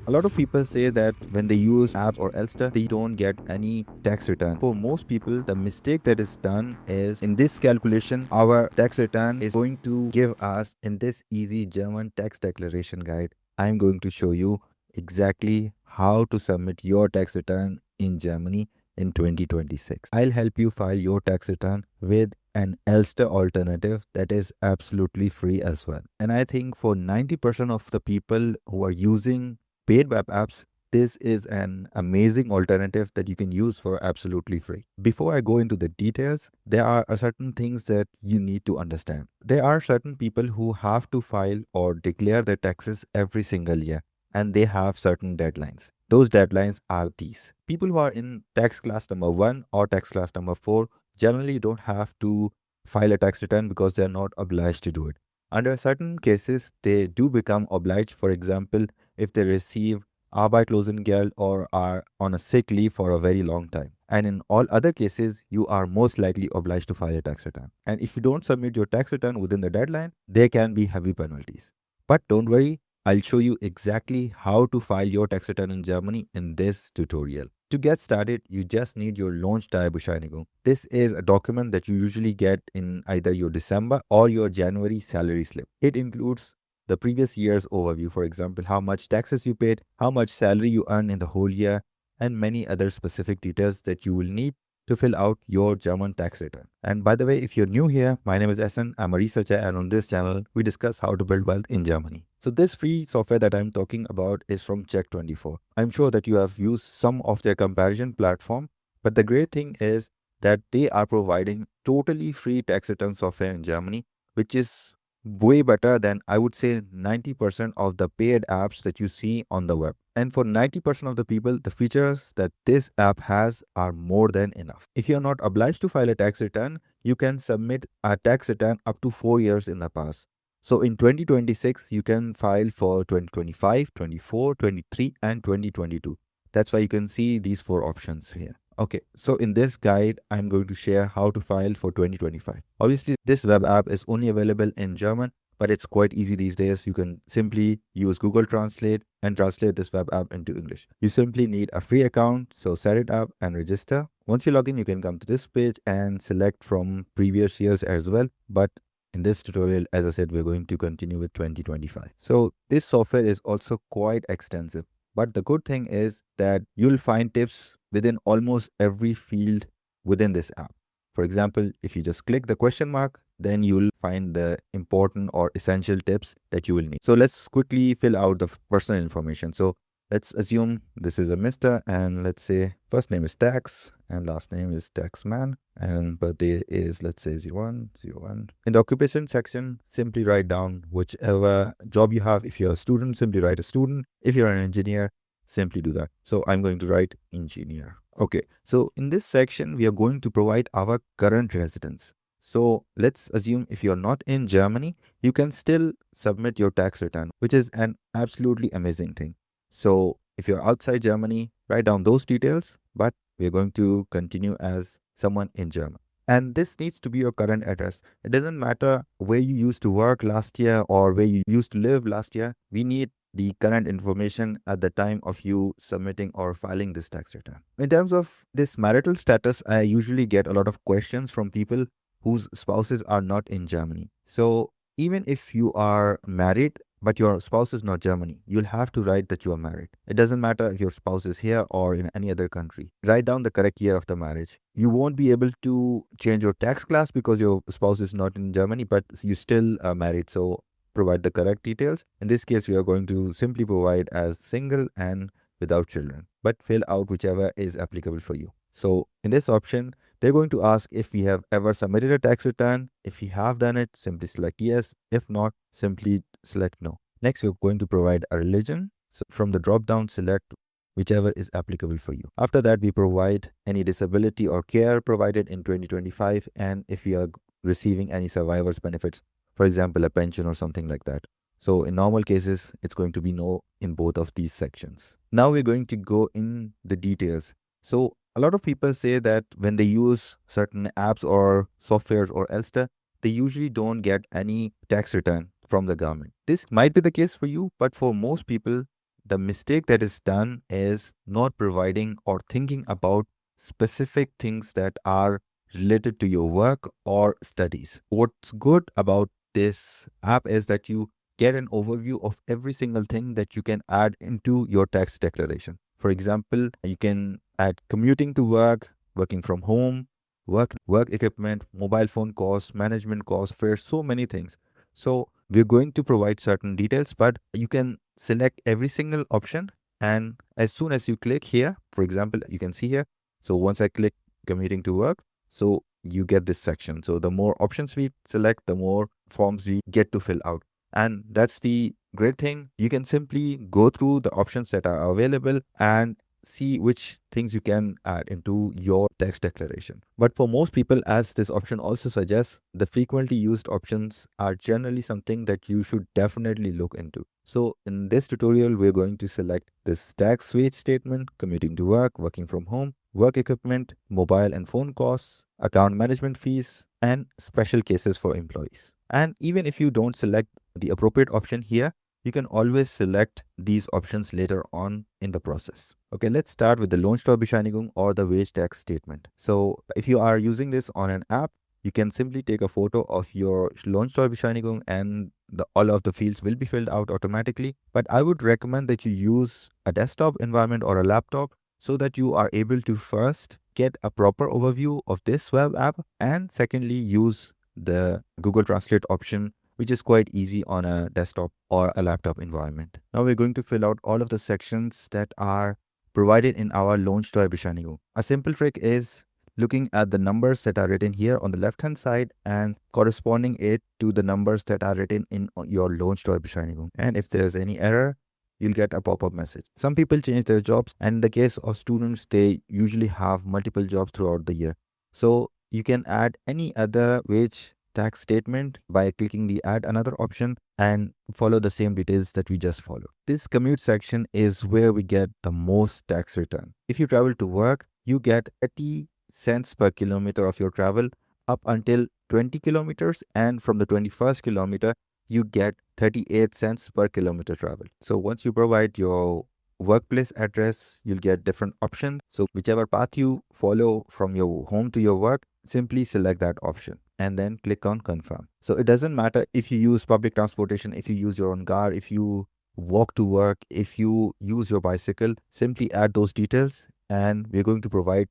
A lot of people say that when they use apps or Elster, they don't get any tax return. For most people, the mistake that is done is in this calculation, our tax return is going to give us in this easy German tax declaration guide. I'm going to show you exactly how to submit your tax return in Germany in 2026. I'll help you file your tax return with an Elster alternative that is absolutely free as well. And I think for 90% of the people who are using paid web apps, this is an amazing alternative that you can use for absolutely free. Before I go into the details, there are certain things that you need to understand. There are certain people who have to file or declare their taxes every single year, and they have certain deadlines. Those deadlines are these. People who are in tax class number 1 or tax class number 4 generally don't have to file a tax return because they are not obliged to do it. Under certain cases, they do become obliged. For example, if they receive Arbeitslosengeld or are on a sick leave for a very long time. And in all other cases, you are most likely obliged to file a tax return. And if you don't submit your tax return within the deadline, there can be heavy penalties. But don't worry, I'll show you exactly how to file your tax return in Germany in this tutorial. To get started, you just need your lohnsteuerbescheinigung. This is a document that you usually get in either your December or your January salary slip. It includes the previous year's overview, for example, how much taxes you paid, how much salary you earn in the whole year, and many other specific details that you will need to fill out your German tax return. And by the way, if you're new here, my name is Ahsan. I'm a researcher, and on this channel, we discuss how to build wealth in Germany. So this free software that I'm talking about is from Check24. I'm sure that you have used some of their comparison platform, but the great thing is that they are providing totally free tax return software in Germany, which is way better than I would say 90% of the paid apps that you see on the web. And for 90% of the people, the features that this app has are more than enough. If you're not obliged to file a tax return, you can submit a tax return up to 4 years in the past. So in 2026, you can file for 2025, 24, 23, and 2022. That's why you can see these 4 options here. Okay, so in this guide, I'm going to share how to file for 2025. Obviously, this web app is only available in German, but it's quite easy these days. You can simply use Google Translate and translate this web app into English. You simply need a free account, so set it up and register. Once you log in, you can come to this page and select from previous years as well. But in this tutorial, as I said, we're going to continue with 2025. So this software is also quite extensive. But the good thing is that you'll find tips within almost every field within this app. For example, if you just click the question mark, then you'll find the important or essential tips that you will need. So let's quickly fill out the personal information. So let's assume this is a Mr. and let's say first name is Tax and last name is Taxman and birthday is, let's say, 0101. In the occupation section, simply write down whichever job you have. If you're a student, simply write a student. If you're an engineer, simply do that. So I'm going to write engineer. Okay, so in this section, we are going to provide our current residence. So let's assume if you're not in Germany, you can still submit your tax return, which is an absolutely amazing thing. So if you're outside Germany, write down those details, but we're going to continue as someone in Germany. And this needs to be your current address. It doesn't matter where you used to work last year or where you used to live last year. We need the current information at the time of you submitting or filing this tax return. In terms of this marital status, I usually get a lot of questions from people whose spouses are not in Germany. So even if you are married, but your spouse is not Germany, you'll have to write that you are married. It doesn't matter if your spouse is here or in any other country. Write down the correct year of the marriage. You won't be able to change your tax class because your spouse is not in Germany, but you still are married. So provide the correct details. In this case, we are going to simply provide as single and without children, but fill out whichever is applicable for you. So in this option, they're going to ask if we have ever submitted a tax return. If you have done it, simply select yes. If not, simply select no. Next, we're going to provide a religion. So from the drop down, select whichever is applicable for you. After that, we provide any disability or care provided in 2025 and if we are receiving any survivor's benefits, for example, a pension or something like that. So in normal cases, it's going to be no in both of these sections. Now we're going to go in the details. So a lot of people say that when they use certain apps or softwares or Elster, they usually don't get any tax return from the government. This might be the case for you, but for most people, the mistake that is done is not providing or thinking about specific things that are related to your work or studies. What's good about this app is that you get an overview of every single thing that you can add into your tax declaration. For example, you can add commuting to work, working from home, work equipment, mobile phone costs, management costs, fares, so many things. So we're going to provide certain details, but you can select every single option. And as soon as you click here, for example, you can see here. So once I click commuting to work, so you get this section. So the more options we select, the more forms we get to fill out. And that's the great thing. You can simply go through the options that are available and see which things you can add into your tax declaration. But for most people, as this option also suggests, the frequently used options are generally something that you should definitely look into. So in this tutorial, we're going to select this tax wage statement, commuting to work, working from home, work equipment, mobile and phone costs, account management fees, and special cases for employees. And even if you don't select the appropriate option here, you can always select these options later on in the process. Okay, let's start with the lohnsteuerbescheinigung or the wage tax statement. So if you are using this on an app, you can simply take a photo of your lohnsteuerbescheinigung and all of the fields will be filled out automatically. But I would recommend that you use a desktop environment or a laptop so that you are able to first get a proper overview of this web app, and secondly use the Google Translate option, which is quite easy on a desktop or a laptop environment. Now we're going to fill out all of the sections that are provided in our lohnsteuerbescheinigung. A simple trick is looking at the numbers that are written here on the left hand side and corresponding it to the numbers that are written in your lohnsteuerbescheinigung. And if there's any error, you'll get a pop-up message. Some people change their jobs, and in the case of students, they usually have multiple jobs throughout the year. So you can add any other wage tax statement by clicking the add another option and follow the same details that we just followed. This commute section is where we get the most tax return. If you travel to work, you get 30 cents per kilometer of your travel up until 20 kilometers, and from the 21st kilometer, you get 38 cents per kilometer travel. So once you provide your workplace address, you'll get different options. So whichever path you follow from your home to your work, simply select that option and then click on confirm. So it doesn't matter if you use public transportation, if you use your own car, if you walk to work, if you use your bicycle, simply add those details and we're going to provide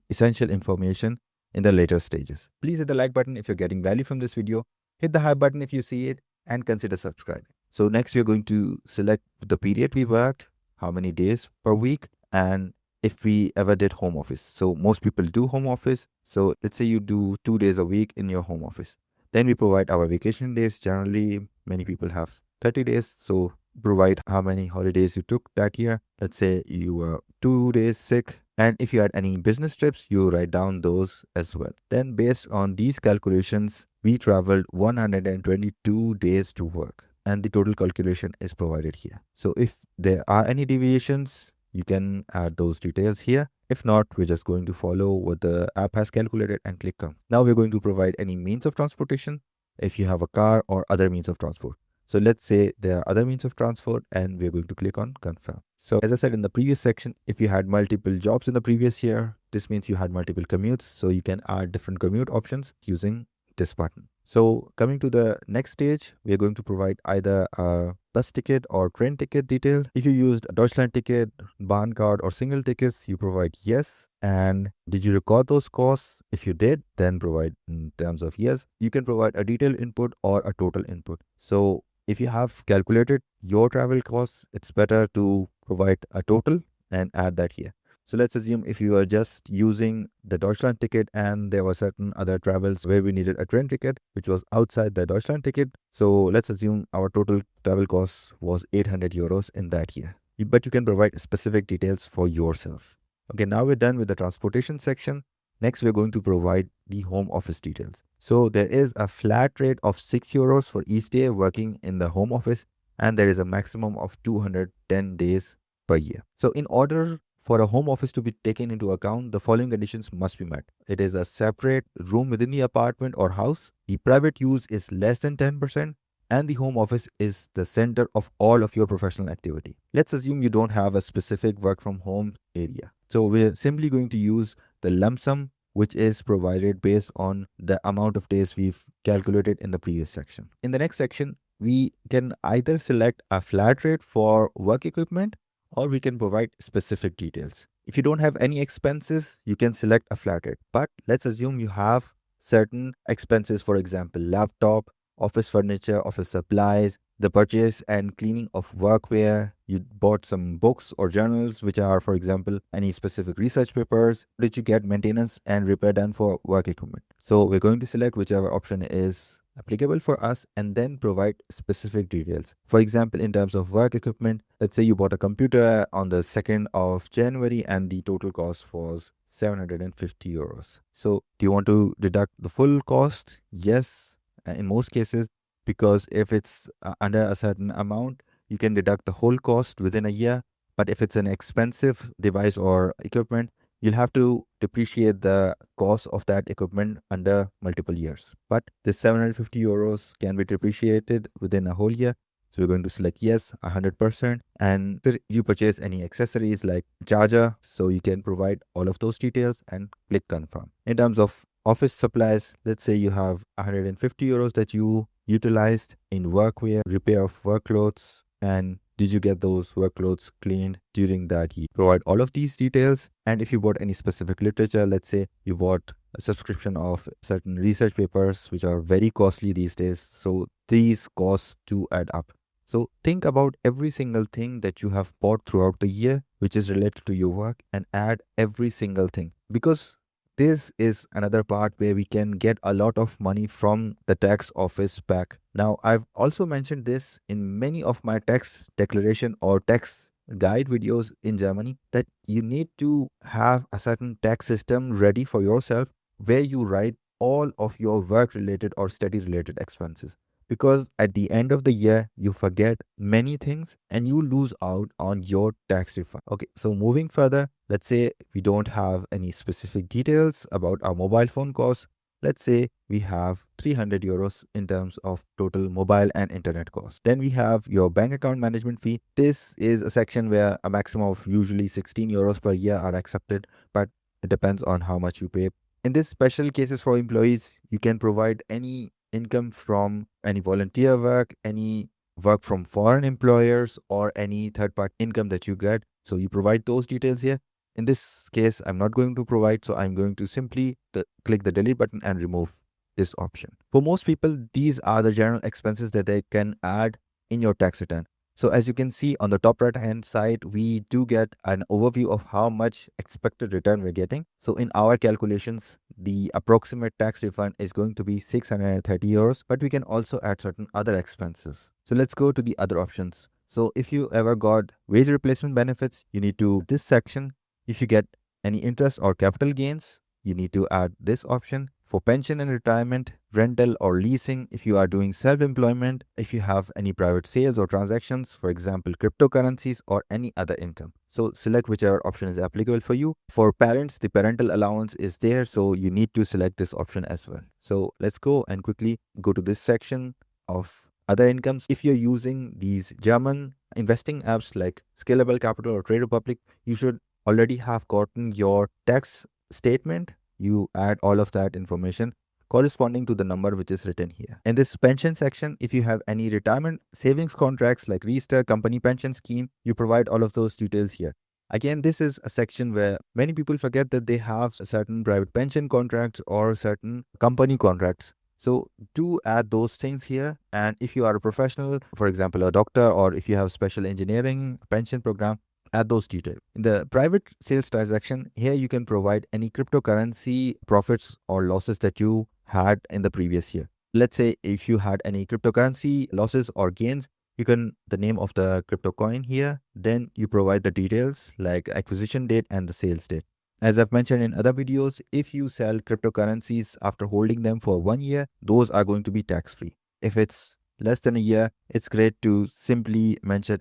essential information in the later stages. Please hit the like button if you're getting value from this video. Hit the hype button if you see it, and consider subscribing. So next we're going to select the period we worked, how many days per week, and if we ever did home office. So most people do home office. So let's say you do 2 days a week in your home office. Then we provide our vacation days. Generally, many people have 30 days. So provide how many holidays you took that year. Let's say you were 2 days sick. And if you had any business trips, you write down those as well. Then based on these calculations, we traveled 122 days to work, and the total calculation is provided here. So if there are any deviations, you can add those details here. If not, we're just going to follow what the app has calculated and click on. Now we're going to provide any means of transportation if you have a car or other means of transport. So let's say there are other means of transport and we're going to click on confirm. So as I said in the previous section, if you had multiple jobs in the previous year, this means you had multiple commutes. So you can add different commute options using this button. So coming to the next stage, we are going to provide either a bus ticket or train ticket detail. If you used a Deutschland ticket, Bahn card or single tickets, you provide yes. And did you record those costs? If you did, then provide in terms of yes. You can provide a detailed input or a total input. So if you have calculated your travel costs, it's better to provide a total and add that here. So let's assume if you are just using the Deutschland ticket and there were certain other travels where we needed a train ticket, which was outside the Deutschland ticket. So let's assume our total travel cost was 800 euros in that year. But you can provide specific details for yourself. Okay, now we're done with the transportation section. Next, we're going to provide the home office details. So there is a flat rate of 6 euros for each day working in the home office, and there is a maximum of 210 days per year. So in order for a home office to be taken into account, the following conditions must be met. It is a separate room within the apartment or house. The private use is less than 10%. and the home office is the center of all of your professional activity. Let's assume you don't have a specific work from home area. So we're simply going to use the lump sum, which is provided based on the amount of days we've calculated in the previous section. In the next section, we can either select a flat rate for work equipment, or we can provide specific details. If you don't have any expenses, you can select a flat rate. But let's assume you have certain expenses, for example, laptop, office furniture, office supplies, the purchase and cleaning of workwear. You bought some books or journals, which are, for example, any specific research papers. Did you get maintenance and repair done for work equipment? So we're going to select whichever option is applicable for us and then provide specific details. For example, in terms of work equipment, let's say you bought a computer on the 2nd of January and the total cost was 750 euros. So do you want to deduct the full cost? Yes, in most cases, because if it's under a certain amount, you can deduct the whole cost within a year. But if it's an expensive device or equipment, you'll have to depreciate the cost of that equipment under multiple years. But this 750 euros can be depreciated within a whole year. So we're going to select yes, 100%. And if you purchase any accessories like charger, so you can provide all of those details and click confirm. In terms of office supplies, let's say you have 150 euros that you utilized in workwear, repair of work clothes, and did you get those work clothes cleaned during that year? Provide all of these details. And if you bought any specific literature, let's say you bought a subscription of certain research papers, which are very costly these days. So these costs do add up. So think about every single thing that you have bought throughout the year, which is related to your work, and add every single thing. Because this is another part where we can get a lot of money from the tax office back. Now, I've also mentioned this in many of my tax declaration or tax guide videos in Germany, that you need to have a certain tax system ready for yourself where you write all of your work related or study related expenses. Because at the end of the year, you forget many things and you lose out on your tax refund. Okay, so moving further, let's say we don't have any specific details about our mobile phone costs. Let's say we have 300 euros in terms of total mobile and internet costs. Then we have your bank account management fee. This is a section where a maximum of usually 16 euros per year are accepted, but it depends on how much you pay. In this special cases for employees, you can provide any income from any volunteer work, any work from foreign employers, or any third-party income that you get. So you provide those details here. In this case, I'm not going to provide, so I'm going to simply click the delete button and remove this option. For most people, these are the general expenses that they can add in your tax return. So as you can see on the top right hand side, we do get an overview of how much expected return we're getting. So in our calculations, the approximate tax refund is going to be 630 euros, but we can also add certain other expenses. So let's go to the other options. So if you ever got wage replacement benefits, you need to this section. If you get any interest or capital gains, you need to add this option. For pension and retirement, rental or leasing, if you are doing self-employment, if you have any private sales or transactions, for example, cryptocurrencies or any other income. So select whichever option is applicable for you. For parents, the parental allowance is there, so you need to select this option as well. So let's go and quickly go to this section of other incomes. If you're using these German investing apps like Scalable Capital or Trade Republic, you should already have gotten your tax statement. You add all of that information corresponding to the number which is written here. In this pension section, if you have any retirement savings contracts like Riester, company pension scheme, you provide all of those details here. Again, this is a section where many people forget that they have certain private pension contracts or certain company contracts. So do add those things here. And if you are a professional, for example, a doctor, or if you have special engineering pension program, add those details. In the private sales transaction, here you can provide any cryptocurrency profits or losses that you had in the previous year. Let's say if you had any cryptocurrency losses or gains, you can the name of the crypto coin here. Then you provide the details like acquisition date and the sales date. As I've mentioned in other videos, if you sell cryptocurrencies after holding them for 1 year, those are going to be tax-free. If it's less than a year, it's great to simply mention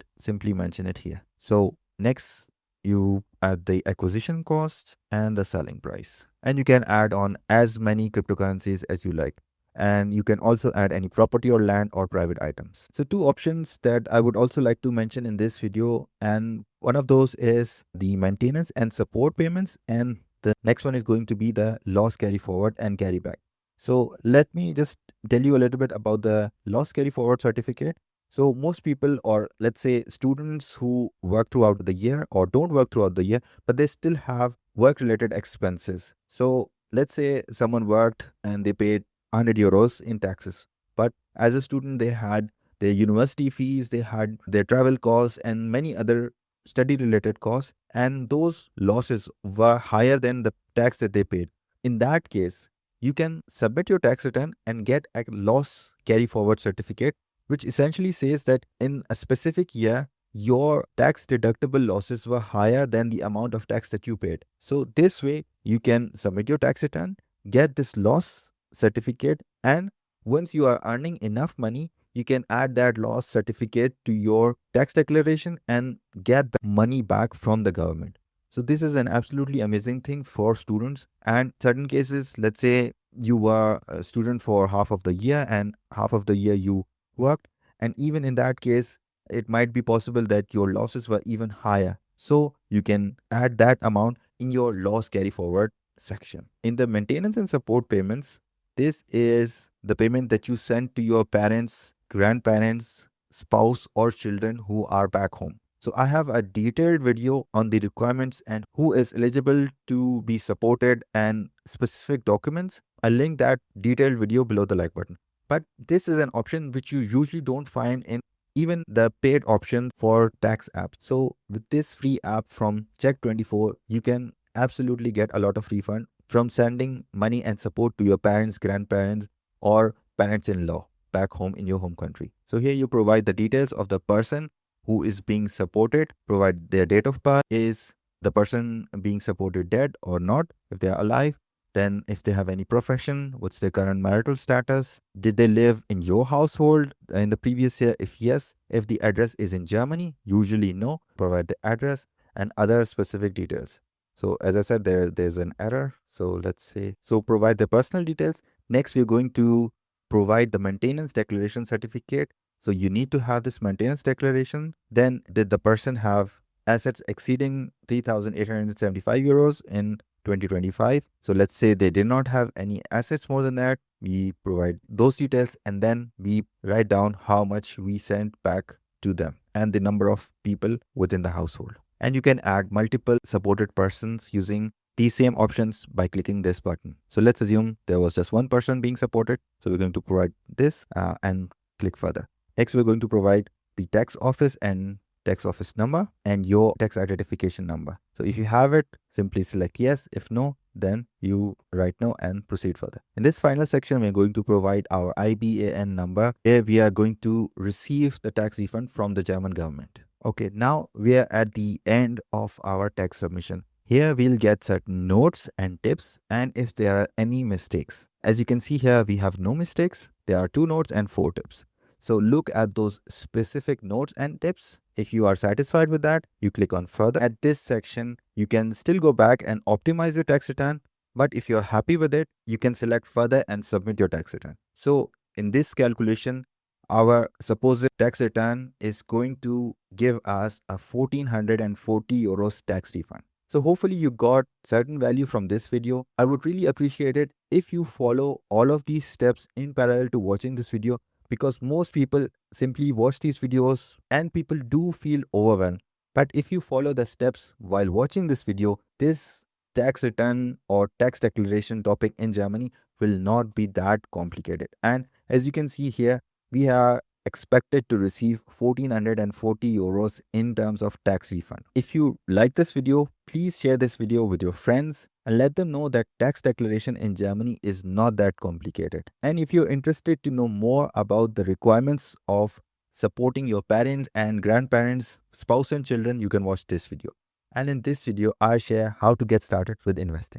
it here. So next, you add the acquisition cost and the selling price. And you can add on as many cryptocurrencies as you like. and you can also add any property or land or private items. So two options that I would also like to mention in this video, and one of those is the maintenance and support payments, and the next one is going to be the loss carry forward and carry back. So let me just tell you a little bit about the loss carry forward certificate. So most people, or let's say students who work throughout the year or don't work throughout the year, but they still have work related expenses. So let's say someone worked and they paid 100 euros in taxes, but as a student they had their university fees, they had their travel costs and many other study related costs, and those losses were higher than the tax that they paid. In that case, you can submit your tax return and get a loss carry forward certificate, which essentially says that in a specific year, your tax deductible losses were higher than the amount of tax that you paid. So this way, you can submit your tax return, get this loss certificate, and once you are earning enough money, you can add that loss certificate to your tax declaration and get the money back from the government. So this is an absolutely amazing thing for students. And certain cases, let's say you were a student for half of the year and half of the year you worked, and even in that case, it might be possible that your losses were even higher. So you can add that amount in your loss carry forward section. In the maintenance and support payments, this is the payment that you send to your parents, grandparents, spouse, or children who are back home. So I have a detailed video on the requirements and who is eligible to be supported and specific documents. I'll link that detailed video below the like button. But this is an option which you usually don't find in even the paid option for tax apps. So with this free app from Check24, you can absolutely get a lot of refund from sending money and support to your parents, grandparents, or parents-in-law back home in your home country. So here you provide the details of the person who is being supported, provide their date of birth, is the person being supported dead or not, if they are alive, then if they have any profession, what's their current marital status, did they live in your household in the previous year, if yes, if the address is in Germany, usually no, provide the address and other specific details. So as I said, there's an error. So let's say, so provide the personal details. Next, we're going to provide the maintenance declaration certificate. So you need to have this maintenance declaration. Then did the person have assets exceeding 3,875 euros in 2025? So let's say they did not have any assets more than that. We provide those details and then we write down how much we sent back to them and the number of people within the household. And you can add multiple supported persons using these same options by clicking this button. So let's assume there was just one person being supported. So we're going to provide this and click further. Next, we're going to provide the tax office and tax office number and your tax identification number. So if you have it, simply select yes. If no, then you write no and proceed further. In this final section, we're going to provide our IBAN number where we are going to receive the tax refund from the German government. Okay, now we are at the end of our tax submission. Here we'll get certain notes and tips and if there are any mistakes. As you can see here, we have no mistakes. There are 2 notes and 4 tips. So look at those specific notes and tips. If you are satisfied with that, you click on further. At this section, you can still go back and optimize your tax return. But if you're happy with it, you can select further and submit your tax return. So in this calculation, our supposed tax return is going to give us a 1,440 euros tax refund. So hopefully you got certain value from this video. I would really appreciate it if you follow all of these steps in parallel to watching this video, because most people simply watch these videos and people do feel overwhelmed. But if you follow the steps while watching this video, this tax return or tax declaration topic in Germany will not be that complicated. And as you can see here, we are expected to receive 1,440 euros in terms of tax refund. If you like this video, please share this video with your friends and let them know that tax declaration in Germany is not that complicated. And if you're interested to know more about the requirements of supporting your parents and grandparents, spouse and children, you can watch this video. And in this video, I share how to get started with investing.